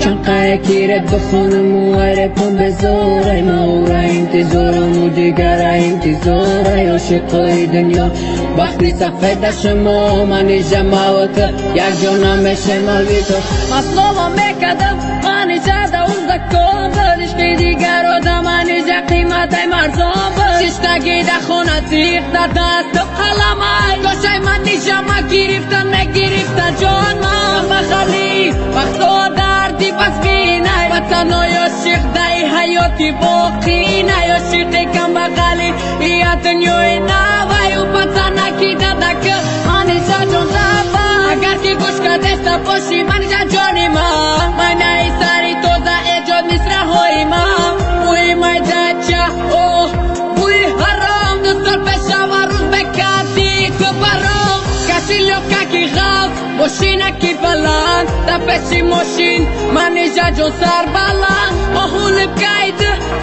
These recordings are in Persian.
چند کیره بخونم و عرفم بزاره مورا انتظارم و دیگر انتظاره عاشقای دنیا وقتی سفید شما من جماعت یک جانم شمالی تو اصلا میکدم من جاده اون دکتر بدش که دیگر آدم من جا قیمت مرزان بد ششتگی ده خونه تیخ ده دست قلمای گوشه من نیجم گرفتن نگرفتن جان من خالی وقتا دردی بس بینای وطن و عاشق دای حیاتی باقی نه عاشقی کم بغلی یا دنیای نوای و پتا نکیده دکه من جا جان زبا اگر که گوش کدسته باشی من جا جانی ما من ای سری توزه ایجاد نیست رهایی ما بوی مایدچه اوه بوی حرام دستر پشه و روز بکردی که برام کسی لوکه کی غاف ماشینه کی بلند در پشی ماشین من جا جان سر بلند آهون بگید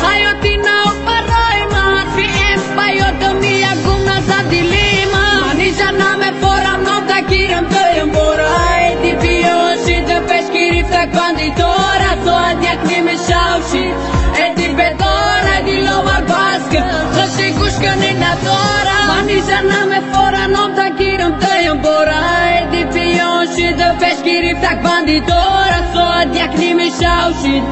حیاتی نو برای ما فی ام بیادم یک گم نزد دیلی من جا نمیفورم نام تگیرم دویم برای دی بیاشی در پش گریفته کندی داره ساعت یک نیمه شوشی ایدی بداره دی لوار باسکه خشی گوش کنی نداره من جا نمیفورم نام تگیرم دویم برای دی بیاشی در پش گریفته کندی داره ساعت یک نیمه شوشی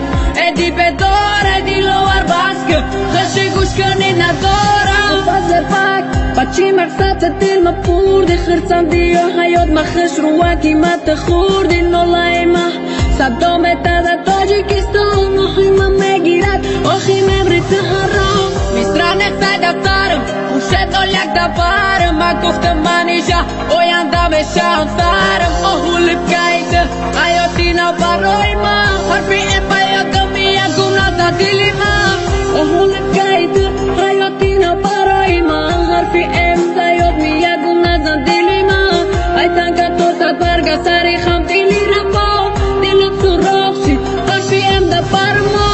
ایدی بداره دی لوار باسکه خشی گوش کنی نداره فضل پاک بچی مقصد دل ما پوردی خرسم دی و حیات ما خش رو قیمت خوردی نولای ما صدام تازه تاجیکستان آخی ما میگیرد آخی مبریت حرام میستران اقصای دفترم خوشه دال یک دفرم من گفتم منیجا اوینده بشم سرم آهول بگیده حیاتی نا برای ما حرفی این بیادم یک گم نزد دیلی ما آهول بگیده حیاتی نا برای ما حرفی ام زیاد میگم نزن دیلی ما ای تنگه تو سد برگه سری خم دیلی رفا دیلم سراخ شید حرفی ام ده بر ما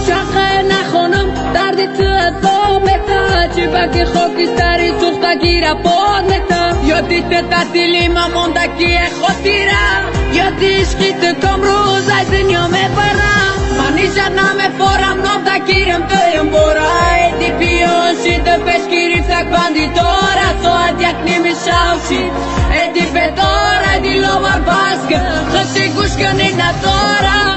شقه نخونم دردی تو ازا میتا چی بکی خاکستری سوخته گیره باد میتا یادی تا دیلی ما مونده که خاطیره یادیش که تو کم روز از دنیا میبرم منی جا نمیفورم نام تگیرم دویم برای دی بیاشی ده پش گریفته کندی داره ساعت یک نیمه شوشی ایدی بداره دی لوار باسکه خشی گوش کنی نداره